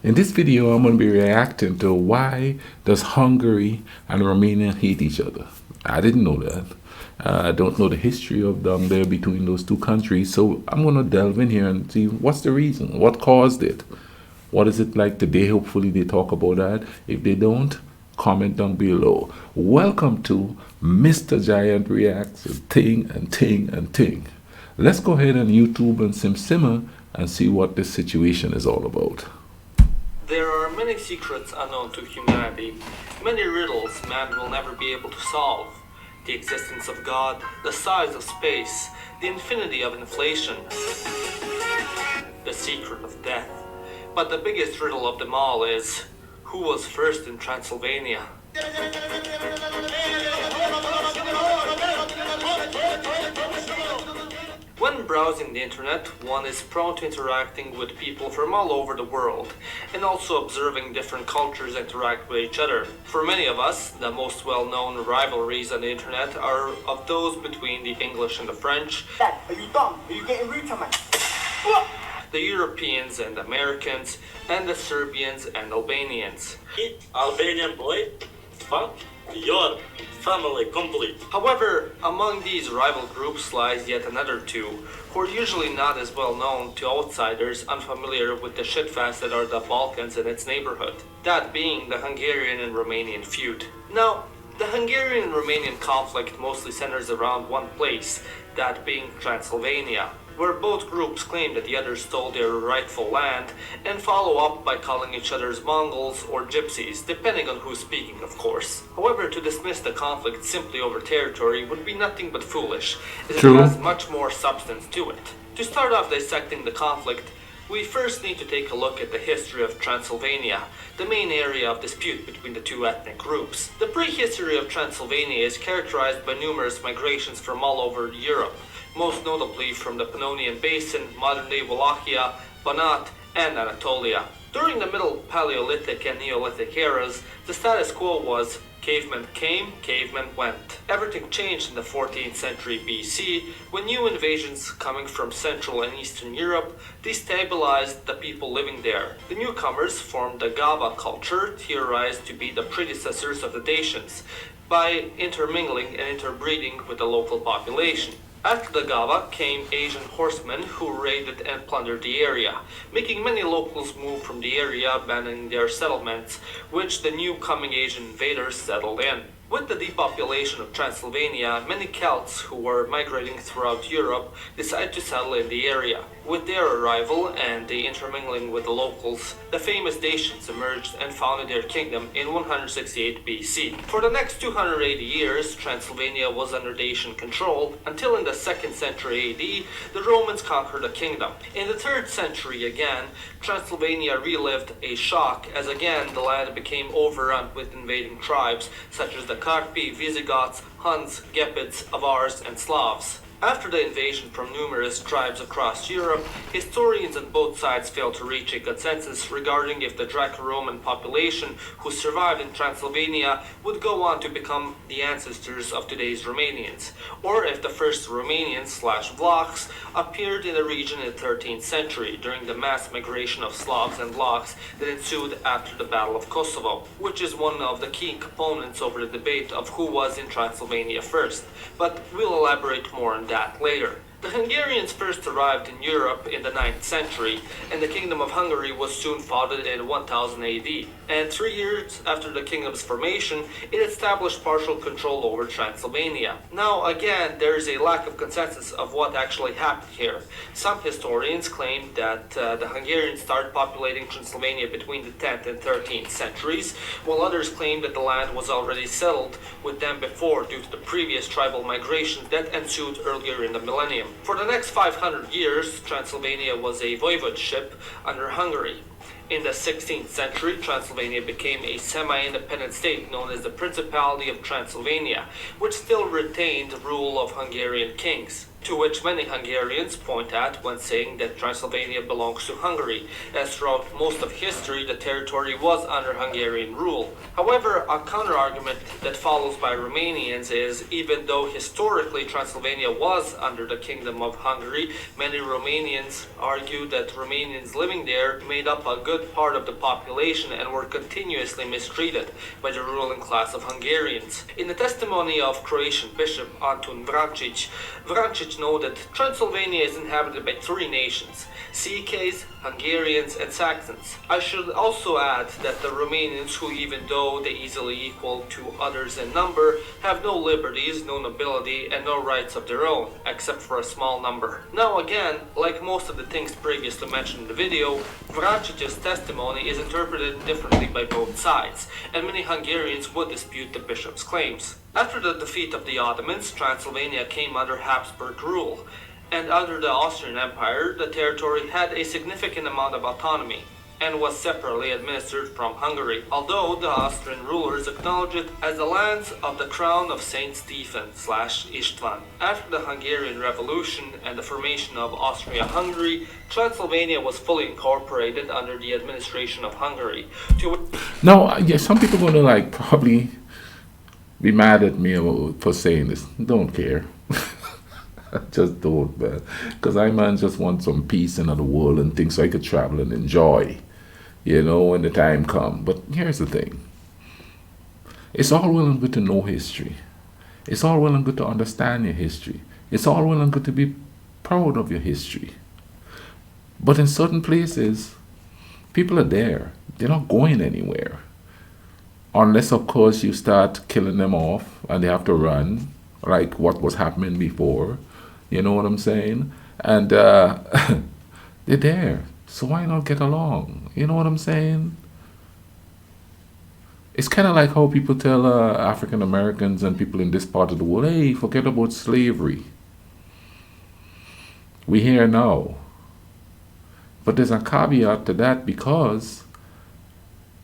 In this video, I'm going to be reacting to why does Hungary and Romania hate each other. I didn't know that. I don't know the history of them there between those two countries, so I'm going to delve in here and see what's the reason, what caused it, what is it like today. Hopefully they talk about that. If they don't, comment down below. Welcome to Mr. Giant Reacts Ting and Ting and Ting. Let's go ahead and YouTube and simmer and see what this situation is all about. There are many secrets unknown to humanity, many riddles man will never be able to solve. The existence of God, the size of space, the infinity of inflation, the secret of death. But the biggest riddle of them all is, who was first in Transylvania? When browsing the internet, one is prone to interacting with people from all over the world, and also observing different cultures interact with each other. For many of us, the most well-known rivalries on the internet are of those between the English and the French, Dad, are you dumb? Are you getting rude to me? the Europeans and Americans, and the Serbians and Albanians. Albanian boy? Fuck your family complete. However, among these rival groups lies yet another two, who are usually not as well known to outsiders unfamiliar with the shitfest that are the Balkans and its neighborhood, that being the Hungarian and Romanian feud. Now, the Hungarian and Romanian conflict mostly centers around one place, that being Transylvania, where both groups claim that the other stole their rightful land, and follow up by calling each other's Mongols or Gypsies, depending on who's speaking, of course. However, to dismiss the conflict simply over territory would be nothing but foolish, as True. it has much more substance to it. To start off dissecting the conflict, we first need to take a look at the history of Transylvania, the main area of dispute between the two ethnic groups. The prehistory of Transylvania is characterized by numerous migrations from all over Europe, most notably from the Pannonian Basin, modern-day Wallachia, Banat, and Anatolia. During the Middle Paleolithic and Neolithic eras, the status quo was cavemen came, cavemen went. Everything changed in the 14th century BC when new invasions coming from Central and Eastern Europe destabilized the people living there. The newcomers formed the Gava culture, theorized to be the predecessors of the Dacians, by intermingling and interbreeding with the local population. After the Gava came Asian horsemen who raided and plundered the area, making many locals move from the area, abandoning their settlements, which the new coming Asian invaders settled in. With the depopulation of Transylvania, many Celts who were migrating throughout Europe decided to settle in the area. With their arrival and the intermingling with the locals, the famous Dacians emerged and founded their kingdom in 168 BC. For the next 280 years, Transylvania was under Dacian control, until in the 2nd century AD, the Romans conquered the kingdom. In the 3rd century again, Transylvania relived a shock as again the land became overrun with invading tribes such as the Carpi, Visigoths, Huns, Gepids, Avars, and Slavs. After the invasion from numerous tribes across Europe, historians on both sides failed to reach a consensus regarding if the Draco-Roman population who survived in Transylvania would go on to become the ancestors of today's Romanians, or if the first Romanians/Vlachs appeared in the region in the 13th century during the mass migration of Slavs and Vlachs that ensued after the Battle of Kosovo, which is one of the key components over the debate of who was in Transylvania first, but we'll elaborate more on that later. The Hungarians first arrived in Europe in the 9th century, and the Kingdom of Hungary was soon founded in 1000 AD. And 3 years after the kingdom's formation, it established partial control over Transylvania. Now again, there is a lack of consensus of what actually happened here. Some historians claim that the Hungarians started populating Transylvania between the 10th and 13th centuries, while others claim that the land was already settled with them before due to the previous tribal migrations that ensued earlier in the millennium. For the next 500 years, Transylvania was a voivodeship under Hungary. In the 16th century, Transylvania became a semi-independent state known as the Principality of Transylvania, which still retained the rule of Hungarian kings. to which many Hungarians point at when saying that Transylvania belongs to Hungary, as throughout most of history the territory was under Hungarian rule. However, a counter-argument that follows by Romanians is, even though historically Transylvania was under the Kingdom of Hungary, many Romanians argue that Romanians living there made up a good part of the population and were continuously mistreated by the ruling class of Hungarians. In the testimony of Croatian Bishop Antun Vrancic, Vrancic noted Transylvania is inhabited by three nations: CKs, Hungarians, and Saxons. I should also add that the Romanians, who even though they easily equal to others in number, have no liberties, no nobility, and no rights of their own, except for a small number. Now again, like most of the things previously mentioned in the video, Vrancic's testimony is interpreted differently by both sides, and many Hungarians would dispute the bishop's claims. After the defeat of the Ottomans, Transylvania came under Habsburg rule, and under the Austrian Empire, the territory had a significant amount of autonomy and was separately administered from Hungary, although the Austrian rulers acknowledged it as the lands of the crown of Saint Stephen/István. After the Hungarian Revolution and the formation of Austria-Hungary, Transylvania was fully incorporated under the administration of Hungary. Now, yeah, some people are gonna like probably be mad at me for saying this. Don't care. Just don't, man. Because I, man, just want some peace in the world and things so I could travel and enjoy, when the time comes. But here's the thing. It's all well and good to know history. It's all well and good to understand your history. It's all well and good to be proud of your history. But in certain places, people are there. They're not going anywhere. Unless, of course, you start killing them off and they have to run, like what was happening before. You know what I'm saying? And they're there. So why not get along? You know what I'm saying? It's kind of like how people tell African Americans and people in this part of the world, hey, forget about slavery. We're here now. But there's a caveat to that, because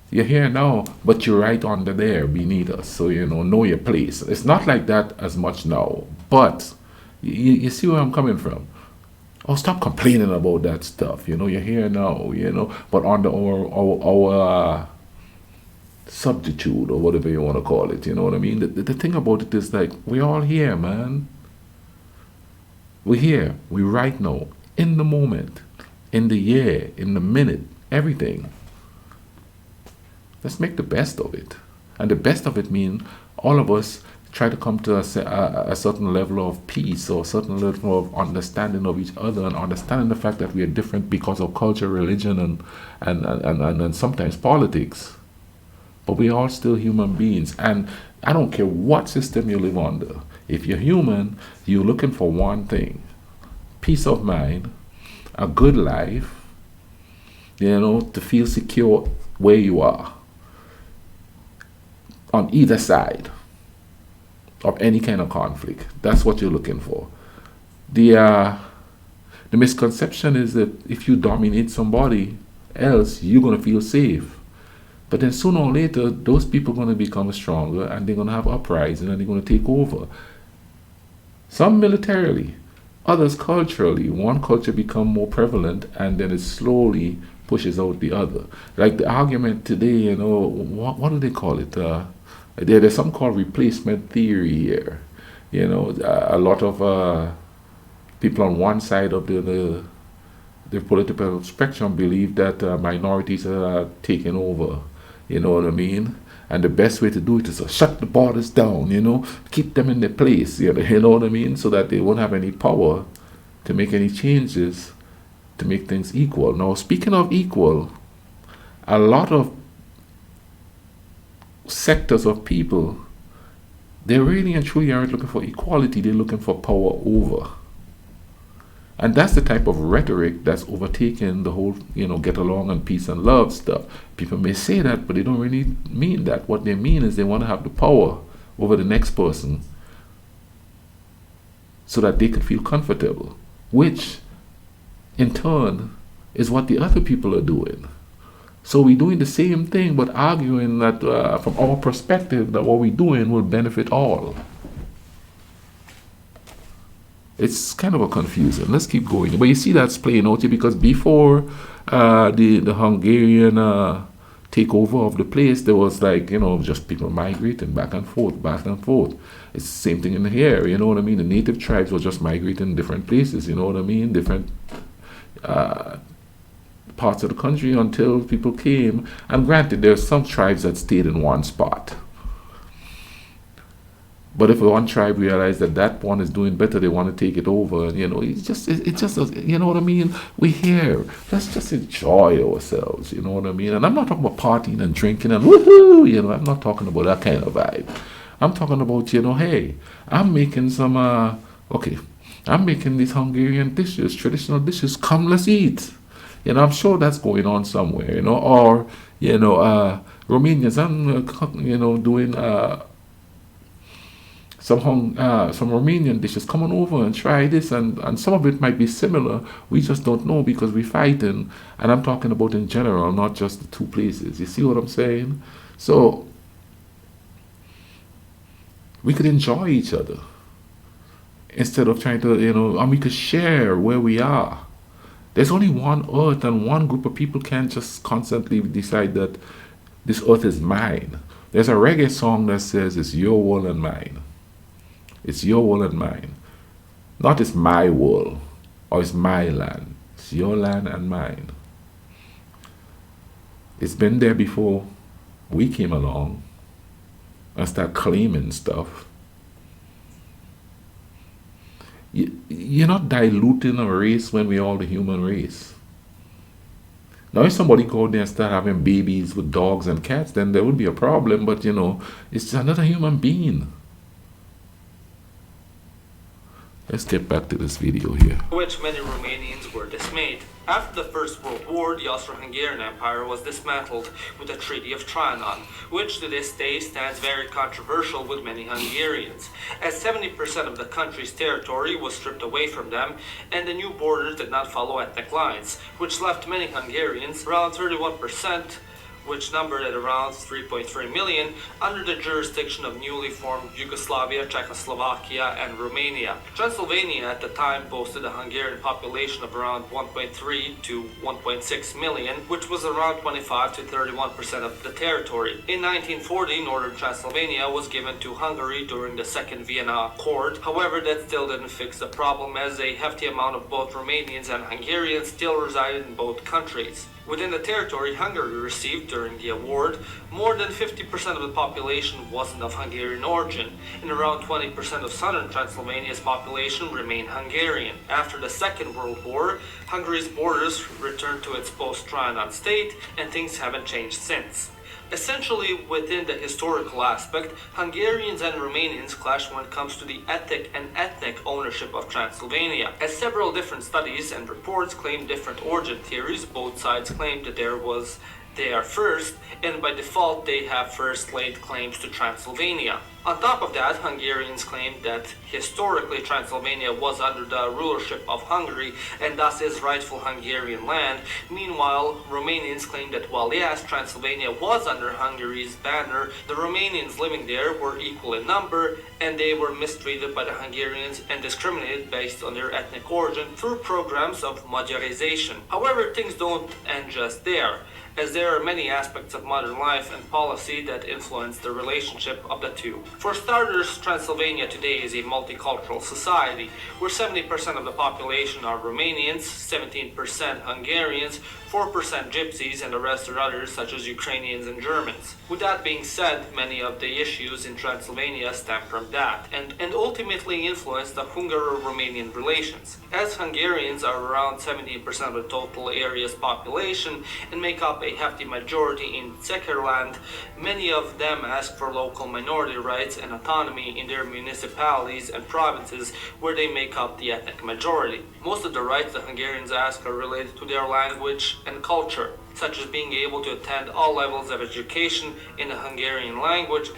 you're here now, but you're right under there beneath us. So, know your place. It's not like that as much now. But you see where I'm coming from. Oh, stop complaining about that stuff. You're here now, but under our substitute, or whatever you want to call it. You know what I mean? The thing about it is, like, we're all here, man. We're here. We're right now. In the moment. In the year. In the minute. Everything. Let's make the best of it. And the best of it means all of us try to come to a certain level of peace, or a certain level of understanding of each other, and understanding the fact that we are different because of culture, religion, and sometimes politics. But we're all still human beings. And I don't care what system you live under. If you're human, you're looking for one thing: peace of mind, a good life, to feel secure where you are. On either side of any kind of conflict. That's what you're looking for. The misconception is that if you dominate somebody else, you're going to feel safe. But then sooner or later, those people are going to become stronger, and they're going to have uprising, and they're going to take over. Some militarily, others culturally. One culture become more prevalent, and then it slowly pushes out the other. Like the argument today, what do they call it? There's something called replacement theory here. A lot of people on one side of the political spectrum believe that minorities are taking over. You know what I mean? And the best way to do it is to shut the borders down, keep them in their place, you know what I mean? So that they won't have any power to make any changes to make things equal. Now, speaking of equal, a lot of sectors of people, they really and truly aren't looking for equality, they're looking for power over. And that's the type of rhetoric that's overtaken the whole, get along and peace and love stuff. People may say that, but they don't really mean that. What they mean is they want to have the power over the next person so that they could feel comfortable, which in turn is what the other people are doing. So we're doing the same thing, but arguing that from our perspective that what we're doing will benefit all. It's kind of a confusing. Let's keep going. But you see that's playing out here because before the Hungarian takeover of the place, there was like, just people migrating back and forth, back and forth. It's the same thing in here, you know what I mean? The native tribes were just migrating different places, you know what I mean? Different parts of the country until people came. And granted, there are some tribes that stayed in one spot. But if one tribe realized that that one is doing better, they want to take it over. It's just, you know what I mean? We're here. Let's just enjoy ourselves. You know what I mean? And I'm not talking about partying and drinking and woohoo. I'm not talking about that kind of vibe. I'm talking about, hey, I'm making some. I'm making these Hungarian dishes, traditional dishes. Come, let's eat. I'm sure that's going on somewhere. Or Romanians. I'm doing. Some Romanian dishes. Come on over and try this, and some of it might be similar. We just don't know because we're fighting. And I'm talking about in general, not just the two places. You see what I'm saying? So we could enjoy each other instead of trying to, and we could share where we are. There's only one earth, and one group of people can't just constantly decide that this earth is mine. There's a reggae song that says it's your world and mine. It's your world and mine. Not it's my world or it's my land. It's your land and mine. It's been there before we came along and start claiming stuff. You're not diluting a race when we're all the human race. Now, if somebody go out there and start having babies with dogs and cats, then there would be a problem. But, it's another human being. Let's get back to this video here. Which many Romanians were dismayed. After the First World War, the Austro-Hungarian Empire was dismantled with the Treaty of Trianon, which to this day stands very controversial with many Hungarians, as 70% of the country's territory was stripped away from them, and the new borders did not follow ethnic lines, which left many Hungarians, around 31%, which numbered at around 3.3 million, under the jurisdiction of newly formed Yugoslavia, Czechoslovakia, and Romania. Transylvania at the time boasted a Hungarian population of around 1.3 to 1.6 million, which was around 25 to 31% of the territory. In 1940, northern Transylvania was given to Hungary during the Second Vienna Accord. However, that still didn't fix the problem, as a hefty amount of both Romanians and Hungarians still resided in both countries. Within the territory Hungary received during the award, more than 50% of the population wasn't of Hungarian origin, and around 20% of southern Transylvania's population remained Hungarian. After the Second World War, Hungary's borders returned to its post-Trianon state, and things haven't changed since. Essentially, within the historical aspect, Hungarians and Romanians clash when it comes to the ethnic ownership of Transylvania. As several different studies and reports claim different origin theories, both sides claim that they are first, and by default they have first laid claims to Transylvania. On top of that, Hungarians claim that historically Transylvania was under the rulership of Hungary and thus is rightful Hungarian land. Meanwhile, Romanians claim that while yes, Transylvania was under Hungary's banner, the Romanians living there were equal in number and they were mistreated by the Hungarians and discriminated based on their ethnic origin through programs of Magyarization. However, things don't end just there, as there are many aspects of modern life and policy that influence the relationship of the two. For starters, Transylvania today is a multicultural society, where 70% of the population are Romanians, 17% Hungarians, 4% Gypsies, and the rest are others such as Ukrainians and Germans. With that being said, many of the issues in Transylvania stem from that, and ultimately influence the Hungaro-Romanian relations. As Hungarians are around 17% of the total area's population and make up a hefty majority in Zekerland, many of them ask for local minority rights and autonomy in their municipalities and provinces where they make up the ethnic majority. Most of the rights the Hungarians ask are related to their language and culture, such as being able to attend all levels of education in the Hungarian language,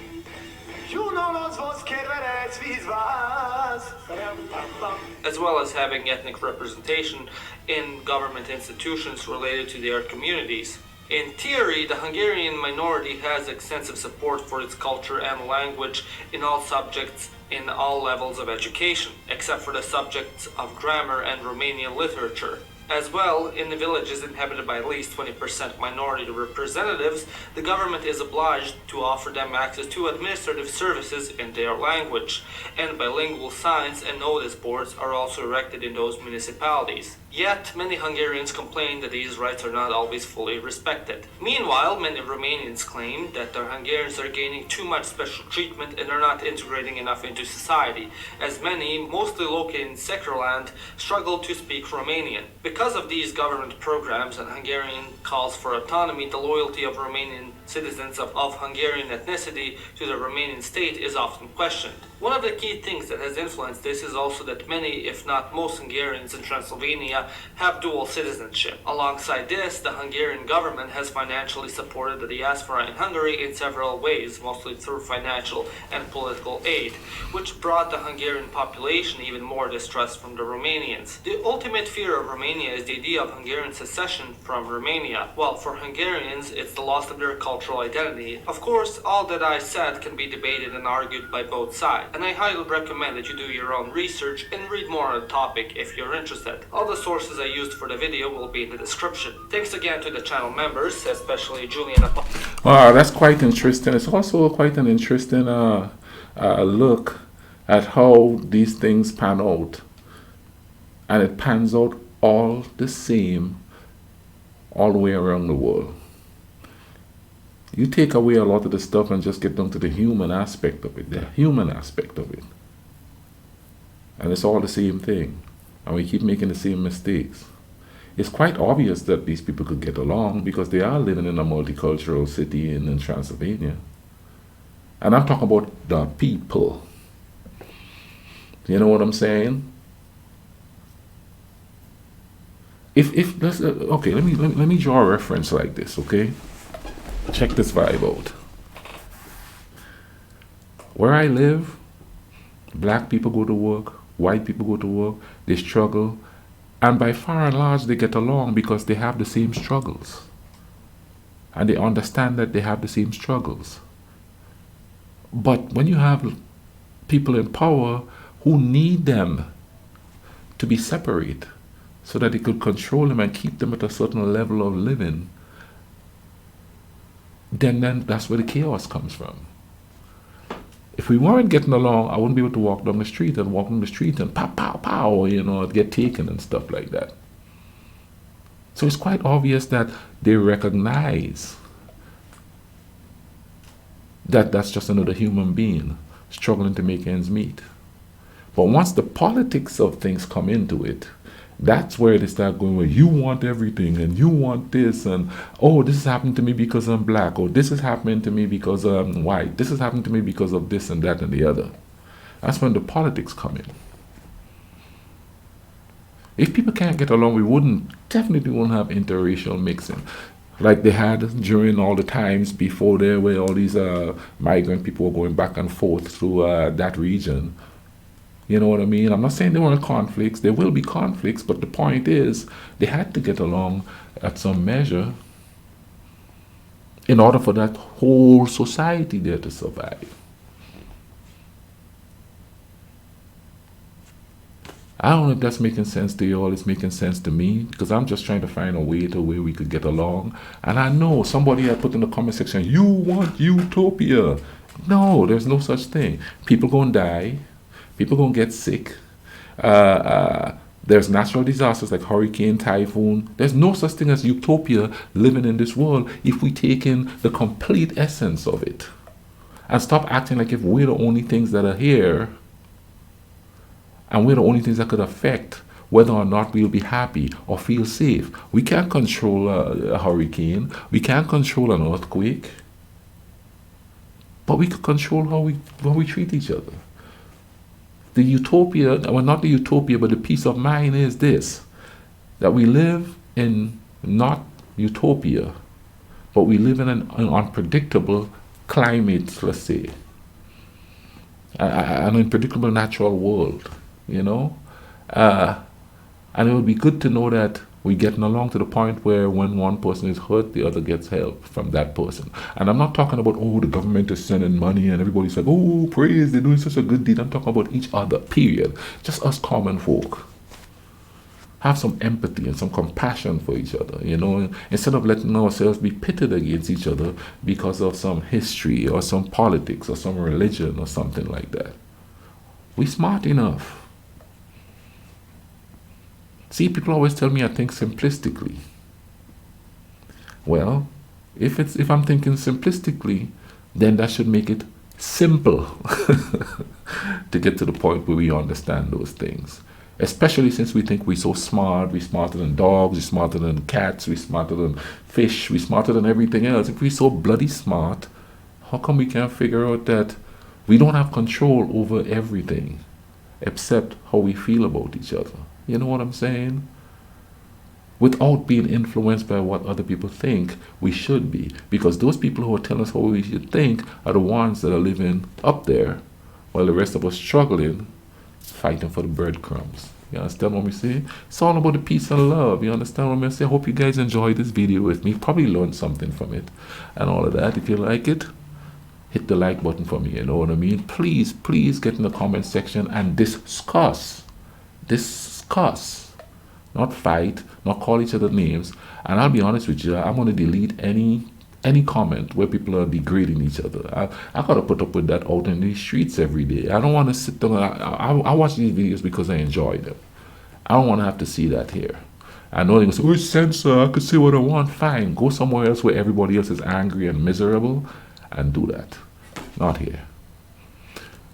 as well as having ethnic representation in government institutions related to their communities. In theory, the Hungarian minority has extensive support for its culture and language in all subjects in all levels of education, except for the subjects of grammar and Romanian literature. As well, in the villages inhabited by at least 20% minority representatives, the government is obliged to offer them access to administrative services in their language, and bilingual signs and notice boards are also erected in those municipalities. Yet, many Hungarians complain that these rights are not always fully respected. Meanwhile, many Romanians claim that their Hungarians are gaining too much special treatment and are not integrating enough into society, as many, mostly located in secular land, struggle to speak Romanian. Because of these government programs and Hungarian calls for autonomy, the loyalty of Romanian citizens of Hungarian ethnicity to the Romanian state is often questioned. One of the key things that has influenced this is also that many, if not most Hungarians in Transylvania have dual citizenship. Alongside this, the Hungarian government has financially supported the diaspora in Hungary in several ways, mostly through financial and political aid, which brought the Hungarian population even more distrust from the Romanians. The ultimate fear of Romania is the idea of Hungarian secession from Romania. Well, for Hungarians, it's the loss of their cultural identity. Of course, all that I said can be debated and argued by both sides, and I highly recommend that you do your own research and read more on the topic if you're interested. All the sources I used for the video will be in the description. Thanks again to the channel members, especially Julian. That's quite interesting. It's also quite an interesting look at how these things pan out. And it pans out all the same all the way around the world. You take away a lot of the stuff and just get down to the human aspect of it, And it's all the same thing. And we keep making the same mistakes. It's quite obvious that these people could get along because they are living in a multicultural city in Transylvania. And I'm talking about the people. You know what I'm saying? If let's okay, let me draw a reference like this, okay? Check this vibe out. Where I live, black people go to work, white people go to work, they struggle, and by far and large they get along because they have the same struggles. And they understand that they have the same struggles. But when you have people in power who need them to be separate so that they could control them and keep them at a certain level of living, then that's where the chaos comes from. If we weren't getting along, I wouldn't be able to walk down the street and pow, pow, pow, get taken and stuff like that. So it's quite obvious that they recognize that that's just another human being struggling to make ends meet. But once the politics of things come into it, that's where they start going, well, you want everything and you want this, and oh, this is happening to me because I'm black, or this is happening to me because I'm white, this is happening to me because of this and that and the other. That's when the politics come in. If people can't get along, we definitely won't have interracial mixing like they had during all the times before there, where all these migrant people were going back and forth through that region. You know what I mean? I'm not saying there weren't conflicts. There will be conflicts, but the point is they had to get along at some measure in order for that whole society there to survive. I don't know if that's making sense to you all. It's making sense to me because I'm just trying to find a way to where we could get along. And I know somebody had put in the comment section, you want utopia. No, there's no such thing. People gonna die. People gonna get sick. There's natural disasters like hurricane, typhoon. There's no such thing as utopia living in this world if we take in the complete essence of it and stop acting like if we're the only things that are here and we're the only things that could affect whether or not we'll be happy or feel safe. We can't control a hurricane. We can't control an earthquake. But we can control how we treat each other. The utopia, well, not the utopia, but the peace of mind is this, that we live in not utopia, but we live in an unpredictable climate, let's say, an unpredictable natural world, And it would be good to know that We getting along to the point where when one person is hurt, the other gets help from that person. And I'm not talking about, oh, the government is sending money and everybody's like, oh, praise, they're doing such a good deed. I'm talking about each other, period. Just us common folk. Have some empathy and some compassion for each other, you know, instead of letting ourselves be pitted against each other because of some history or some politics or some religion or something like that. We smart enough. See, people always tell me I think simplistically. Well, if I'm thinking simplistically, then that should make it simple to get to the point where we understand those things. Especially since we think we're so smart, we're smarter than dogs, we're smarter than cats, we're smarter than fish, we're smarter than everything else. If we're so bloody smart, how come we can't figure out that we don't have control over everything except how we feel about each other? You know what I'm saying? Without being influenced by what other people think we should be. Because those people who are telling us how we should think are the ones that are living up there, while the rest of us struggling, fighting for the breadcrumbs. You understand what we say? It's all about the peace and love. You understand what I say? I hope you guys enjoyed this video with me. Probably learned something from it and all of that. If you like it, hit the like button for me. You know what I mean? Please get in the comment section and discuss. Not fight, not call each other names. And I'll be honest with you, I'm going to delete any comment where people are degrading each other. I gotta put up with that out in these streets every day. I don't want to sit down. I watch these videos because I enjoy them. I don't want to have to see that here. I know they're going to say, oh, censor, I could say what I want. Fine, go somewhere else where everybody else is angry and miserable and do that. Not here.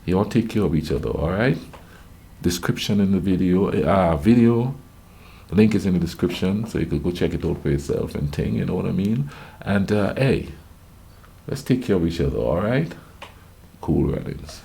You all take care of each other, all right? Description in the video. The link is in the description, so you could go check it out for yourself and thing, you know what I mean? And hey, let's take care of each other, all right? Cool runnings.